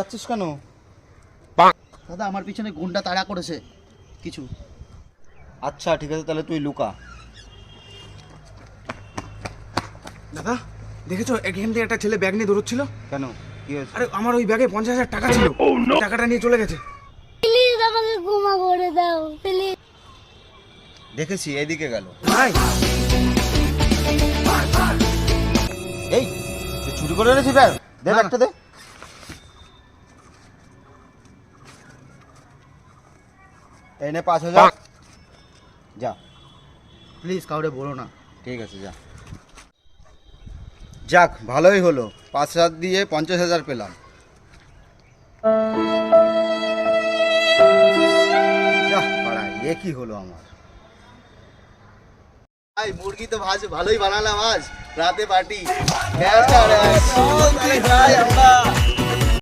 লুকাচ্ছিস কেন? দাদা আমার পিছনে গুন্ডা তাড়া করেছে কিছু। আচ্ছা ঠিক আছে, তাহলে তুই লুকা। দাদা দেখেছো এখান থেকে একটা ছেলে ব্যাগ নিয়ে দৌড়চ্ছিল। কেন, কি হয়েছে? আরে আমার ওই ব্যাগে 50,000 টাকা ছিল, টাকাটা নিয়ে চলে গেছে। প্লিজ আমাকে ক্ষমা করে দাও প্লিজ। দেখেছি এদিকে গেল। ভাই এই তুই চুরি করে এনেছিস ব্যাগ? দে না, ব্যাগটা দে। এই নে 5,000, যা। প্লিজ কাউরে বলো না। ঠিক আছে যা। যাক ভালোই হলো, 5,000 দিয়ে 50,000 পেলাম। যা পাড়া, এ কি হলো আমার। ভাই মুরগি তো ভালোই বানালাম আজ রাতে পার্টি।